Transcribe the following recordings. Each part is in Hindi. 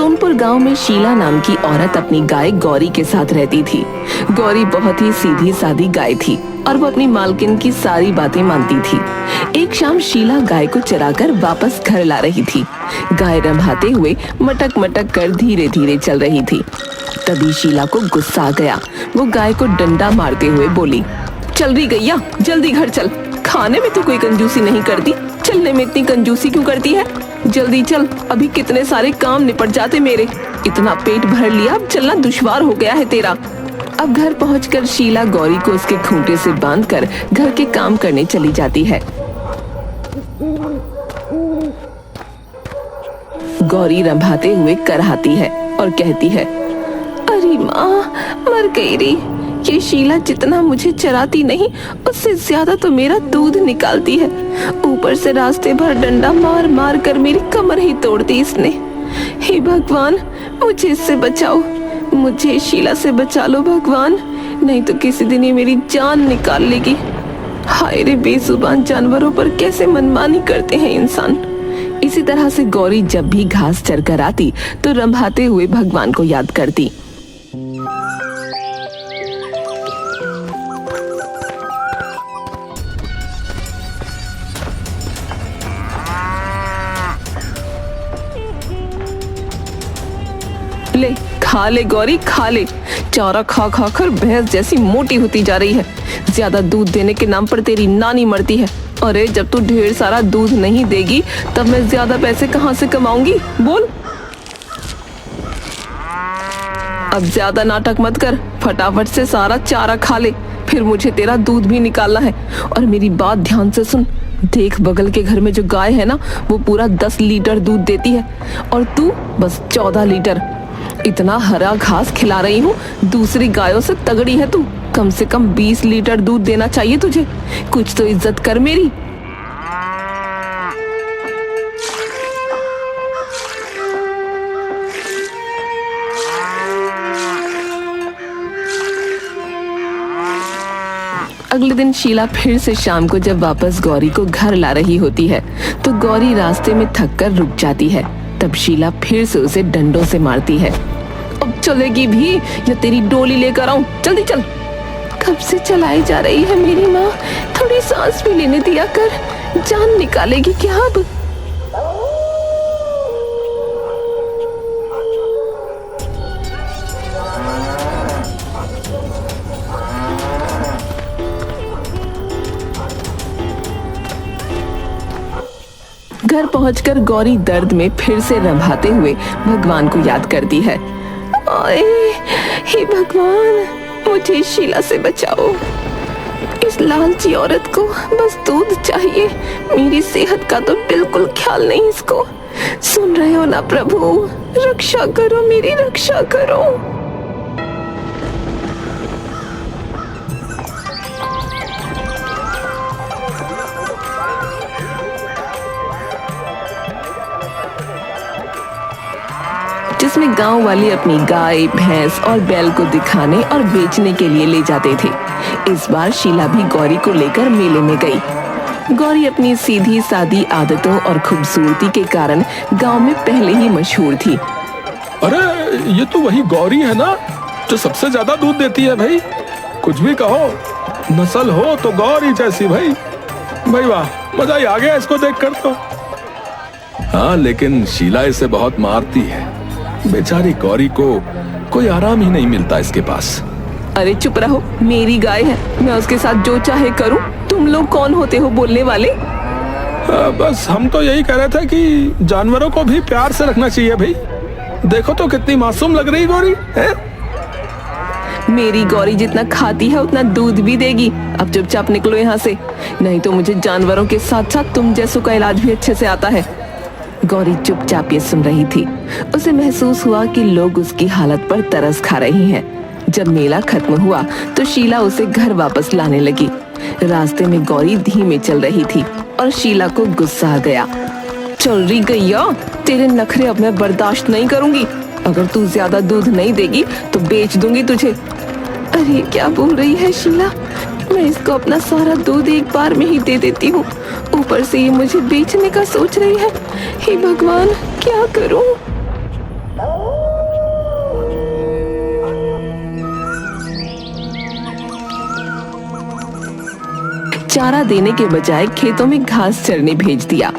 सोनपुर गांव में शीला नाम की औरत अपनी गाय गौरी के साथ रहती थी। गौरी बहुत ही सीधी सादी गाय थी और वो अपनी मालकिन की सारी बातें मानती थी। एक शाम शीला गाय को चराकर वापस घर ला रही थी। गाय रंभाते हुए मटक मटक कर धीरे धीरे चल रही थी। तभी शीला को गुस्सा आ गया। वो गाय को डंडा मारते हुए बोली, चल रही गैया, जल्दी घर चल। खाने में तो कोई कंजूसी नहीं करती, चलने में इतनी कंजूसी क्यों करती है? जल्दी चल, अभी कितने सारे काम निपट जाते मेरे। इतना पेट भर लिया, अब चलना दुश्वार हो गया है तेरा। अब घर पहुंचकर शीला गौरी को उसके खूंटे से बांधकर घर के काम करने चली जाती है। गौरी रंभाते हुए करहाती है और कहती है, अरे माँ, मर गई री। ये शीला जितना मुझे चराती नहीं, उससे ज्यादा तो मेरा दूध निकालती है। ऊपर से रास्ते भर डंडा मार मार कर मेरी कमर ही तोड़ दी इसने। हे भगवान, मुझे इससे बचाओ, मुझे शीला से बचा लो भगवान, नहीं तो किसी दिन ये मेरी जान निकाल लेगी। हाय रे, बेजुबान जानवरों पर कैसे मनमानी करते हैं इंसान। इसी तरह से गौरी जब भी घास चरकर आती तो रंभाते हुए भगवान को याद करती। ले खा ले गौरी, खा ले। चारा खा खा कर भैंस जैसी मोटी होती जा रही है। ज्यादा दूध देने के नाम पर तेरी नानी मरती है। अरे जब तू ढेर सारा दूध नहीं देगी तब मैं ज्यादा पैसे कहाँ से कमाऊंगी, बोल। अब ज्यादा नाटक मत कर, फटाफट से सारा चारा खा ले, फिर मुझे तेरा दूध भी निकालना है। और मेरी बात ध्यान से सुन, देख बगल के घर में जो गाय है ना, वो पूरा 10 लीटर दूध देती है और तू बस 14 लीटर। इतना हरा घास खिला रही हूँ, दूसरी गायों से तगड़ी है तू। कम से कम 20 लीटर दूध देना चाहिए तुझे। कुछ तो इज्जत कर मेरी। अगले दिन शीला फिर से शाम को जब वापस गौरी को घर ला रही होती है तो गौरी रास्ते में थक कर रुक जाती है। तब शीला फिर से उसे डंडों से मारती है। अब चलेगी भी या तेरी डोली लेकर आऊं? जल्दी चल। कब से चलाई जा रही है मेरी माँ, थोड़ी सांस भी लेने दिया कर। जान निकालेगी क्या अब? घर पहुंचकर गौरी दर्द में फिर से रंभाते हुए भगवान को याद करती है। ओए, हे भगवान, मुझे शीला से बचाओ। इस लालची औरत को बस दूध चाहिए, मेरी सेहत का तो बिल्कुल ख्याल नहीं इसको। सुन रहे हो ना प्रभु, रक्षा करो, मेरी रक्षा करो। जिसमें गांव वाले अपनी गाय, भैंस और बैल को दिखाने और बेचने के लिए ले जाते थे। इस बार शीला भी गौरी को लेकर मेले में गई। गौरी अपनी सीधी सादी आदतों और खूबसूरती के कारण गांव में पहले ही मशहूर थी। अरे ये तो वही गौरी है ना जो सबसे ज्यादा दूध देती है भाई। कुछ भी कहो, नस्ल हो तो गौरी जैसी भाई। भाई वाह, मजा ही आ गया इसको देखकर तो। हाँ, लेकिन शीला इसे बहुत मारती है। बेचारी गौरी को कोई आराम ही नहीं मिलता इसके पास। अरे चुप रहो, मेरी गाय है, मैं उसके साथ जो चाहे करूं। तुम लोग कौन होते हो बोलने वाले? बस हम तो यही कह रहे थे कि जानवरों को भी प्यार से रखना चाहिए भाई। देखो तो कितनी मासूम लग रही गौरी है। मेरी गौरी जितना खाती है उतना दूध भी देगी। अब चुपचाप निकलो यहाँ से, नहीं तो मुझे जानवरों के साथ साथ तुम जैसों का इलाज भी अच्छे से आता है। गौरी चुपचाप ये सुन रही थी। उसे महसूस हुआ कि लोग उसकी हालत पर तरस खा रही हैं। जब मेला खत्म हुआ तो शीला उसे घर वापस लाने लगी। रास्ते में गौरी धीमे चल रही थी और शीला को गुस्सा आ गया। चल रही गैया, तेरे नखरे अब मैं बर्दाश्त नहीं करूंगी। अगर तू ज्यादा दूध नहीं देगी तो बेच दूंगी तुझे। अरे क्या बोल रही है शीला, मैं इसको अपना सारा दूध एक बार में ही दे देती हूँ, ऊपर से ये मुझे बेचने का सोच रही है। हे भगवान, क्या करूँ? चारा देने के बजाय खेतों में घास चरने भेज दिया।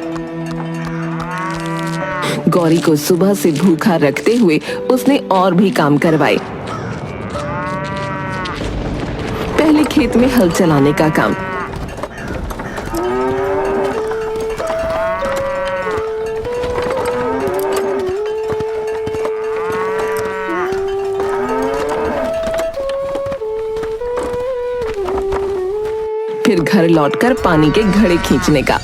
गौरी को सुबह से भूखा रखते हुए उसने और भी काम करवाए। पहले खेत में हल चलाने का काम, फिर घर लौटकर पानी के घड़े खींचने का।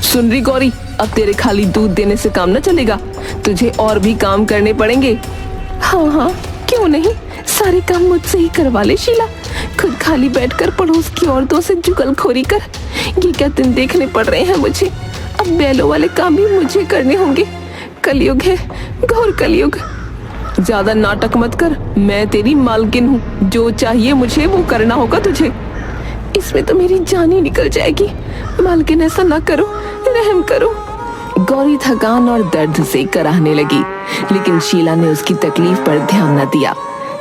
सुन रही गौरी, अब तेरे खाली दूध देने से काम न चलेगा, तुझे और भी काम करने पड़ेंगे। हाँ हाँ, क्यों नहीं, सारे काम मुझसे ही करवा ले शीला। खुद खाली बैठकर पड़ोस की औरतों से जुगलखोरी कर, ये क्या दिन देखने पड़ रहे हैं मुझे। अब बैलों वाले काम भी मुझे करने होंगे। कलयुग है, घोर कलयुग। ज्यादा नाटक मत कर, मैं तेरी मालकिन हूँ, जो चाहिए मुझे वो करना होगा तुझे। इसमें तो मेरी जान ही निकल जाएगी। मालकिन ऐसा ना करो, रहम करो। गौरी थकान और दर्द से कराहने लगी, लेकिन शीला ने उसकी तकलीफ पर ध्यान न दिया।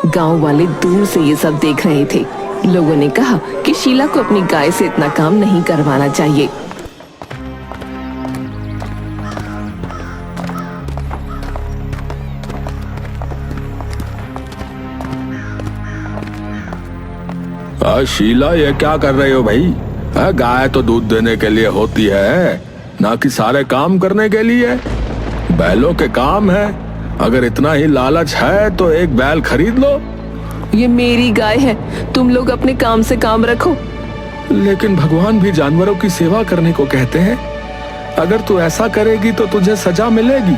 गांव वाले दूर से ये सब देख रहे थे। लोगों ने कहा कि शीला को अपनी गाय से इतना काम नहीं करवाना चाहिए। शीला, ये क्या कर रहे हो भाई? गाय तो दूध देने के लिए होती है, ना कि सारे काम करने के लिए। बैलों के काम है। अगर इतना ही लालच है तो एक बैल खरीद लो। ये मेरी गाय है, तुम लोग अपने काम से काम रखो। लेकिन भगवान भी जानवरों की सेवा करने को कहते हैं। अगर तू ऐसा करेगी तो तुझे सजा मिलेगी।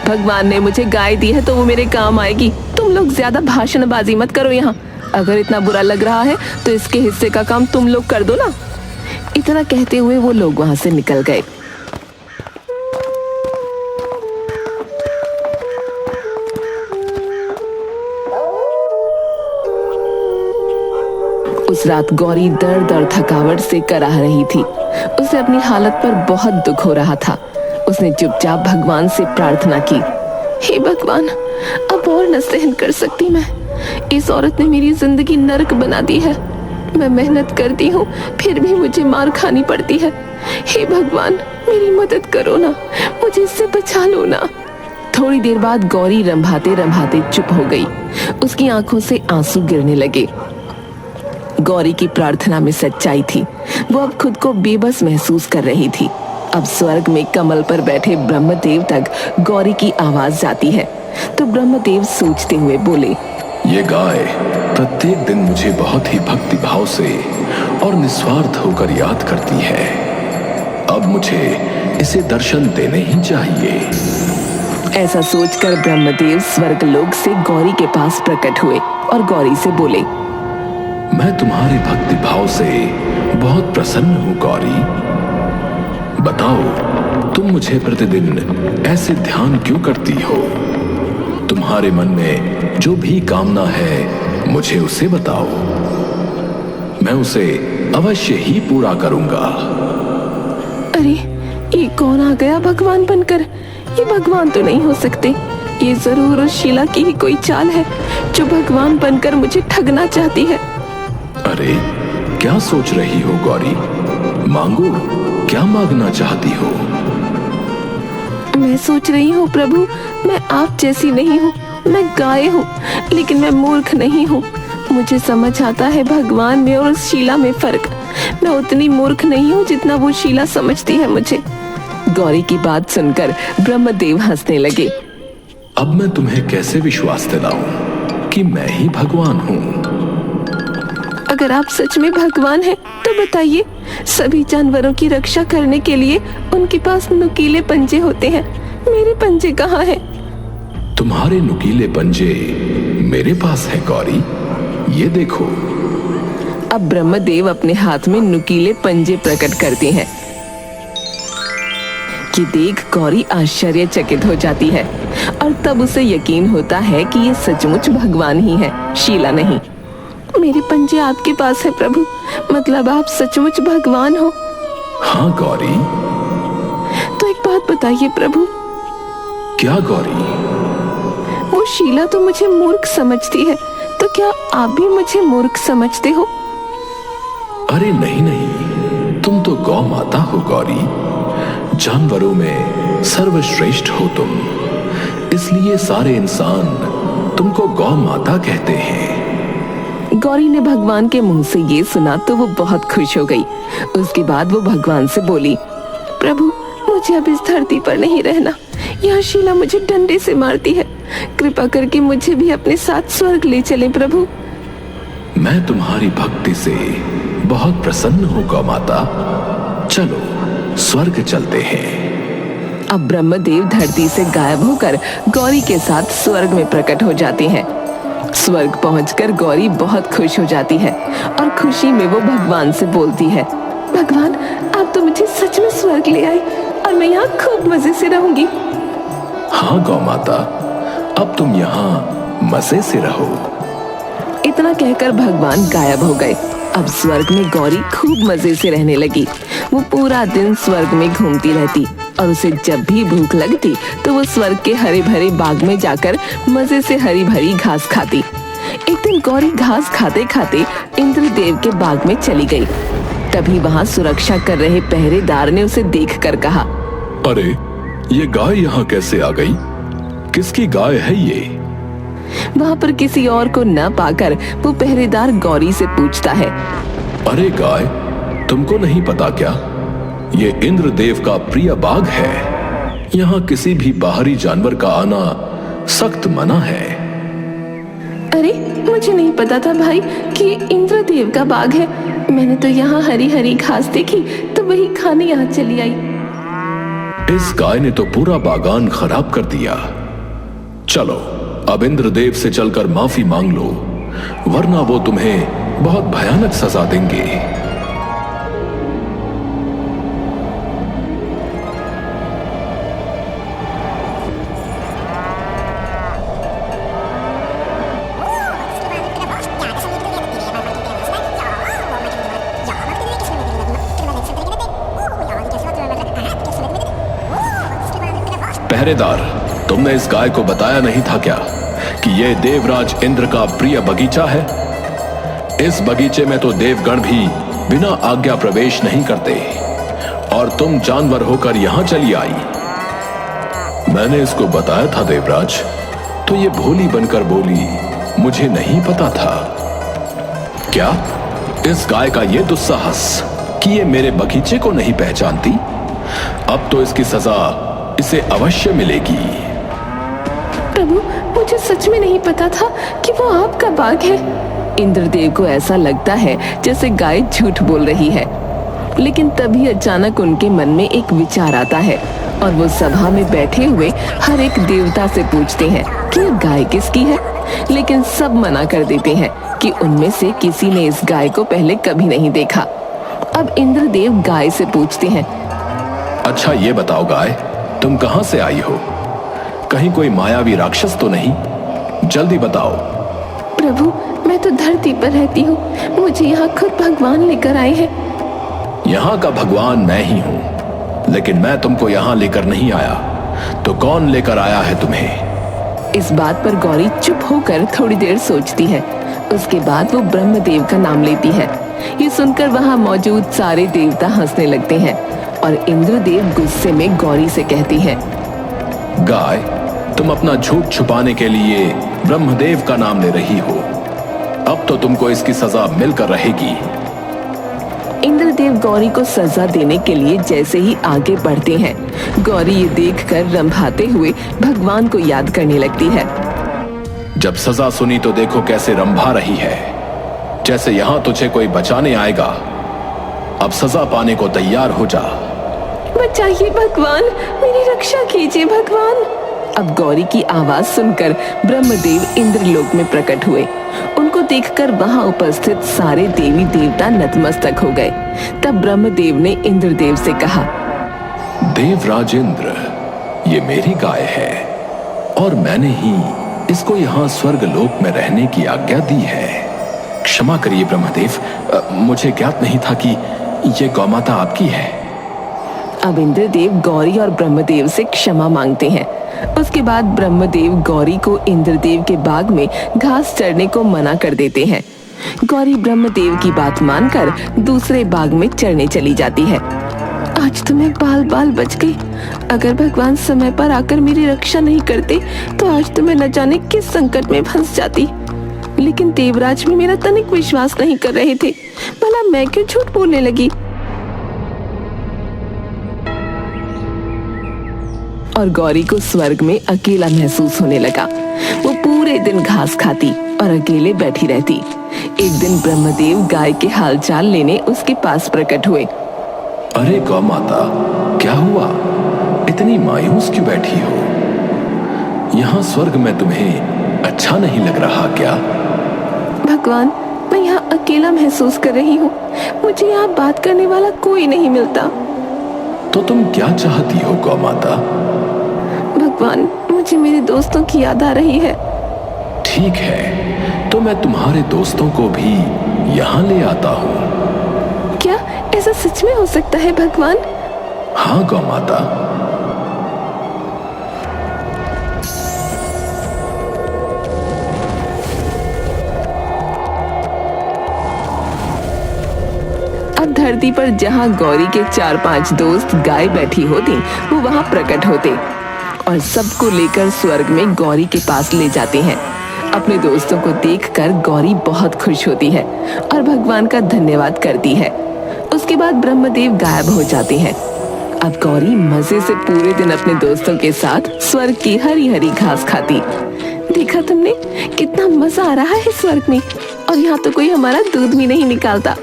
भगवान ने मुझे गाय दी है तो वो मेरे काम आएगी। तुम लोग ज्यादा भाषणबाजी मत करो यहाँ। अगर इतना बुरा लग रहा है तो इसके हिस्से का काम तुम लोग कर दो ना। इतना कहते हुए वो लोग वहां से निकल गए। उस रात गौरी दर्द और थकावट से कराह रही थी। उसे अपनी हालत पर बहुत दुख हो रहा था। उसने चुपचाप भगवान से प्रार्थना की, हे भगवान, अब और न सहन कर सकती मैं। इस औरत ने मेरी जिंदगी नरक बना दी है। मैं मेहनत करती हूँ फिर भी मुझे मार खानी पड़ती है। हे भगवान, मेरी मदद करो ना, मुझे इससे बचा लो ना। थोड़ी देर बाद गौरी रंभाते रंभाते चुप हो गई। उसकी आंखों से आंसू गिरने लगे। गौरी की प्रार्थना में सच्चाई थी। वो अब खुद को बेबस महसूस कर रही थी। अब स्वर्ग में कमल पर बैठे ब्रह्मदेव तक गौरी की आवाज जाती है। तो ब्रह्मदेव सोचते हुए बोले, ये गाय प्रत्येक दिन मुझे बहुत ही भक्ति भाव से और निस्वार्थ होकर याद करती है। अब मुझे इसे दर्शन देने ही चाहिए। ऐसा सोचकर ब्रह्मदेव स्वर्गलोक से गौरी के पास प्रकट हुए और गौरी से बोले, मैं तुम्हारे भक्ति भाव से बहुत प्रसन्न हूँ गौरी। बताओ, तुम मुझे प्रतिदिन ऐसे ध्यान क्यों करती हो? तुम्हारे मन में जो भी कामना है मुझे उसे बताओ, मैं उसे अवश्य ही पूरा करूंगा। अरे, ये कौन आ गया भगवान बनकर? ये भगवान तो नहीं हो सकते। ये जरूर उस शीला की ही कोई चाल है जो भगवान बनकर मुझे ठगना चाहती है। अरे, क्या सोच रही हो गौरी? मांगो, क्या मांगना चाहती हो? मैं सोच रही हूँ प्रभु, मैं आप जैसी नहीं हूँ। मैं गाय हूँ, लेकिन मैं मूर्ख नहीं हूँ। मुझे समझ आता है भगवान में और उस शीला में फर्क। मैं उतनी मूर्ख नहीं हूँ जितना वो शीला समझती है मुझे। गौरी की बात सुनकर ब्रह्मदेव हंसने लगे। अब मैं तुम्हें कैसे विश्वास दिलाऊं कि मैं ही भगवान हूँ? अगर आप सच में भगवान हैं तो बताइए, सभी जानवरों की रक्षा करने के लिए उनके पास नुकीले पंजे होते हैं। मेरे पंजे कहाँ हैं? तुम्हारे नुकीले पंजे मेरे पास है गौरी, ये देखो। अब ब्रह्मदेव अपने हाथ में नुकीले पंजे प्रकट करते हैं। कि देख गौरी आश्चर्यचकित हो जाती है और तब उसे यकीन होता है कि ये सचमुच भगवान ही है, शीला नहीं। मेरे पंजे आपके पास है प्रभु, मतलब आप सचमुच भगवान हो? हाँ गौरी। तो एक बात बताइए प्रभु। क्या गौरी? वो शीला तो मुझे मूर्ख समझती है, तो क्या आप भी मुझे मूर्ख समझते हो? अरे नहीं नहीं, तुम तो गौ माता हो गौरी। जानवरों में सर्वश्रेष्ठ हो तुम, इसलिए सारे इंसान तुमको गौ माता कहते हैं। गौरी ने भगवान के मुंह से ये सुना तो वो बहुत खुश हो गई। उसके बाद वो भगवान से बोली, प्रभु मुझे अब इस धरती पर नहीं रहना, यहाँ शीला मुझे डंडे से मारती है, कृपा करके मुझे भी अपने साथ स्वर्ग ले चलें प्रभु। मैं तुम्हारी भक्ति से बहुत प्रसन्न हूँ गौ माता, चलो स्वर्ग चलते हैं। अब ब्रह्मदेव धरती से गायब होकर गौरी के साथ स्वर्ग में प्रकट हो जाते हैं। स्वर्ग पहुंचकर गौरी बहुत खुश हो जाती है और खुशी में वो भगवान से बोलती है, भगवान आप तो मुझे सच में स्वर्ग ले आए और मैं यहाँ खूब मजे से रहूंगी। हाँ गौ माता, अब तुम यहाँ मजे से रहो। इतना कहकर भगवान गायब हो गए। अब स्वर्ग में गौरी खूब मजे से रहने लगी। वो पूरा दिन स्वर्ग में घूमती रहती और उसे जब भी भूख लगती तो वो स्वर्ग के हरे भरे बाग में जाकर मजे से हरी भरी घास खाती। एक दिन गौरी घास खाते खाते इंद्रदेव के बाग में चली गई। तभी वहाँ सुरक्षा कर रहे पहरेदार ने उसे देखकर कहा, अरे ये गाय यहाँ कैसे आ गई? किसकी गाय है ये? वहाँ पर किसी और को न पाकर वो पहरेदार गौरी से पूछता है, अरे गाय, तुमको नहीं पता क्या? ये इंद्रदेव का प्रिय बाग है। यहाँ किसी भी बाहरी जानवर का आना सख्त मना है। अरे मुझे नहीं पता था भाई कि इंद्रदेव का बाग है। मैंने तो यहाँ हरी हरी घास देखी तो वही खाने यहाँ चली आई। इस गाय ने तो पूरा बागान खराब कर दिया। चलो अब इंद्रदेव से चलकर माफी मांग लो, वरना वो तुम्हें बहुत भयानक सजा देंगे। पहरेदार, तुमने इस गाय को बताया नहीं था क्या कि यह देवराज इंद्र का प्रिय बगीचा है? इस बगीचे में तो देवगण भी बिना आज्ञा प्रवेश नहीं करते और तुम जानवर होकर यहां चली आई। मैंने इसको बताया था देवराज, तो ये भोली बनकर बोली मुझे नहीं पता था। क्या इस गाय का ये दुस्साहस कि ये मेरे बगीचे को नहीं पहचानती? अब तो इसकी सजा इसे अवश्य मिलेगी। प्रभु मुझे सच में नहीं पता था कि वो आपका बाग है। इंद्रदेव को ऐसा लगता है जैसे गाय झूठ बोल रही है, लेकिन तभी अचानक उनके मन में एक विचार आता है और वो सभा में बैठे हुए हर एक देवता से पूछते हैं कि ये गाय किसकी है, लेकिन सब मना कर देते हैं कि उनमें से किसी ने इस गाय को पहले कभी नहीं देखा। अब इंद्रदेव गाय से पूछते हैं, अच्छा ये बताओ गाय, तुम कहां से आई हो? कहीं कोई मायावी राक्षस तो नहीं? जल्दी बताओ। प्रभु मैं तो धरती पर रहती हूँ, मुझे यहाँ खुद भगवान लेकर आए हैं। यहाँ का भगवान मैं ही हूँ, लेकिन मैं तुमको यहाँ लेकर नहीं आया, तो कौन लेकर आया है तुम्हें? इस बात पर गौरी चुप होकर थोड़ी देर सोचती है। उसके बाद वो ब्रह्मदेव का नाम लेती है। ये सुनकर वहाँ मौजूद सारे देवता हंसने लगते हैं और इंद्रदेव गुस्से में गौरी से कहती है, गाय, तुम अपना झूठ छुपाने के लिए ब्रह्मदेव का नाम ले रही हो। अब तो तुमको इसकी सजा मिलकर रहेगी। इंद्रदेव गौरी को सजा देने के लिए जैसे ही आगे बढ़ते हैं, गौरी ये देखकर रंभाते हुए भगवान को याद करने लगती है। जब सजा सुनी तो देखो कैसे रंभा रही है, जैसे यहां तुझे कोई बचाने आएगा। अब सजा पाने को तैयार हो जा। बचाइए भगवान, मेरी रक्षा कीजिए भगवान। अब गौरी की आवाज सुनकर ब्रह्मदेव इंद्रलोक में प्रकट हुए। उनको देखकर वहां उपस्थित सारे देवी देवता नतमस्तक हो गए। तब ब्रह्मदेव ने इंद्रदेव से कहा, देवराज इंद्र, ये मेरी गाय है और मैंने ही इसको यहाँ स्वर्ग लोक में रहने की आज्ञा दी है। क्षमा करिए ब्रह्मदेव, मुझे ज्ञात नहीं था कि ये गौमाता आपकी है। अब इंद्रदेव गौरी और ब्रह्मदेव से क्षमा मांगते हैं। उसके बाद ब्रह्मदेव गौरी को इंद्रदेव के बाग में घास चरने को मना कर देते हैं गौरी ब्रह्मदेव की बात मानकर दूसरे बाग में चढ़ने चली जाती है। आज तो मैं बाल बाल बच गई। अगर भगवान समय पर आकर मेरी रक्षा नहीं करते तो आज तो मैं न जाने किस संकट में फंस जाती। लेकिन देवराज भी मेरा तनिक विश्वास नहीं कर रहे थे। भला मैं क्यों झूठ बोलने लगी। और गौरी को स्वर्ग में अकेला महसूस होने लगा। वो पूरे दिन घास खाती और अकेले बैठी रहती। एक दिन ब्रह्मदेव गाय के हालचाल लेने उसके पास प्रकट हुए। अरे गौ माता, क्या हुआ? इतनी मायूस क्यों बैठी हो? यहाँ स्वर्ग में तुम्हें अच्छा नहीं लग रहा क्या? भगवान, मैं यहाँ अकेला महसूस कर रही हूँ। मुझे यहाँ बात करने वाला कोई नहीं मिलता। तो तुम क्या चाहती हो गौ माता? भगवान, मुझे मेरे दोस्तों की याद आ रही है। ठीक है, तो मैं तुम्हारे दोस्तों को भी यहाँ ले आता हूँ। क्या ऐसा सच में हो सकता है भगवान? हाँ गौ माता। अब धरती पर जहाँ गौरी के 4-5 दोस्त गाय बैठी होती, वो वहाँ प्रकट होते और सबको लेकर स्वर्ग में गौरी के पास ले जाते हैं। अपने दोस्तों को देखकर गौरी बहुत खुश होती है और भगवान का धन्यवाद करती है। उसके बाद ब्रह्मदेव गायब हो जाते हैं। अब गौरी मजे से पूरे दिन अपने दोस्तों के साथ स्वर्ग की हरी हरी घास खाती। देखा तुमने, कितना मजा आ रहा है स्वर्ग में। और यहाँ तो कोई हमारा दूध भी नहीं निकालता।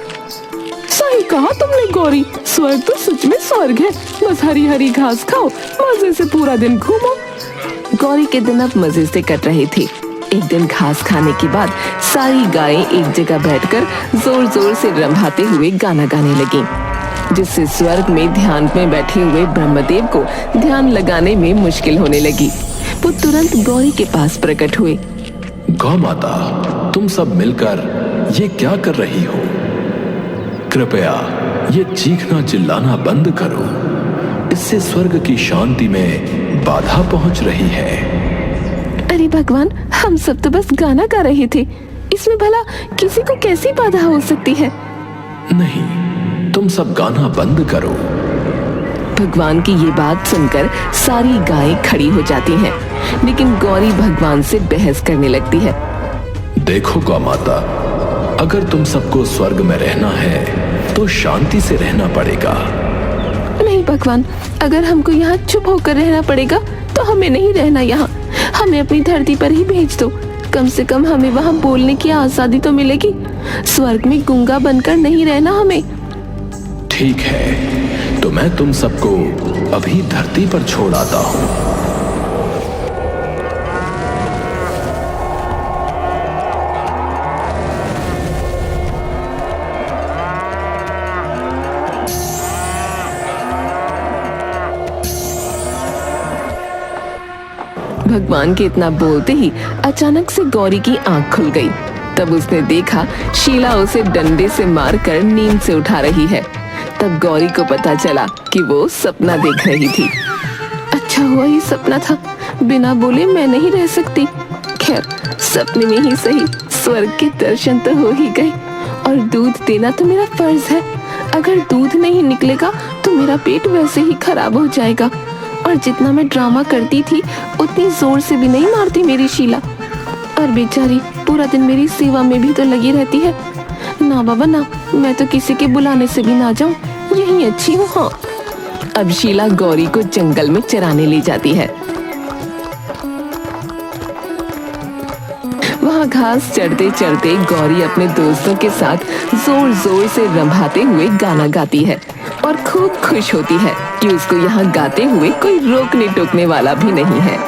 सही कहा तुमने गौरी, स्वर्ग तो सच में स्वर्ग है। बस हरी हरी घास खाओ, मजे से पूरा दिन घूमो। गौरी के दिन अब मजे से कट रहे थे। एक दिन घास खाने के बाद सारी गायें एक जगह बैठकर जोर जोर से रंभाते हुए गाना गाने लगी, जिससे स्वर्ग में ध्यान में बैठे हुए ब्रह्मदेव को ध्यान लगाने में मुश्किल होने लगी। वो तुरंत गौरी के पास प्रकट हुए। गौ माता, तुम सब मिलकर ये क्या कर रही हो? कृपया ये चीखना चिल्लाना बंद करो। इससे स्वर्ग की शांति में बाधा पहुंच रही है। अरे भगवान, हम सब तो बस गाना गा रहे थे। इसमें भला किसी को कैसी बाधा हो सकती है? नहीं, तुम सब गाना बंद करो। भगवान की ये बात सुनकर सारी गायें खड़ी हो जाती हैं, लेकिन गौरी भगवान से बहस करने लगती है। देखो गौ माता, अगर तुम सबको स्वर्ग में रहना है तो शांति से रहना पड़ेगा। नहीं भगवान, अगर हमको यहाँ चुप होकर रहना पड़ेगा तो हमें नहीं रहना यहाँ। हमें अपनी धरती पर ही भेज दो। कम से कम हमें वहाँ बोलने की आजादी तो मिलेगी। स्वर्ग में गूंगा बनकर नहीं रहना हमें। ठीक है, तो मैं तुम सबको अभी धरती पर छोड़ आता हूँ। भगवान के इतना बोलते ही अचानक से गौरी की आंख खुल गई। तब उसने देखा शीला उसे डंडे से मारकर नींद से उठा रही है। तब गौरी को पता चला कि वो सपना देख रही थी। अच्छा हुआ ये सपना था, बिना बोले मैं नहीं रह सकती। खैर, सपने में ही सही, स्वर्ग के दर्शन तो हो ही गए। और दूध देना तो मेरा फर्ज है। अगर दूध नहीं निकलेगा तो मेरा पेट वैसे ही खराब हो जाएगा। और जितना मैं ड्रामा करती थी उतनी जोर से भी नहीं मारती मेरी शीला। और बेचारी पूरा दिन मेरी सेवा में भी तो लगी रहती है। ना बाबा ना, मैं तो किसी के बुलाने से भी ना जाऊं, यही अच्छी हूँ। हाँ। अब शीला गौरी को जंगल में चराने ले जाती है। वहाँ घास चढ़ते चढ़ते गौरी अपने दोस्तों के साथ जोर जोर से रंभाते हुए गाना गाती है और खूब खुश होती है कि उसको यहाँ गाते हुए कोई रोकने टोकने वाला भी नहीं है।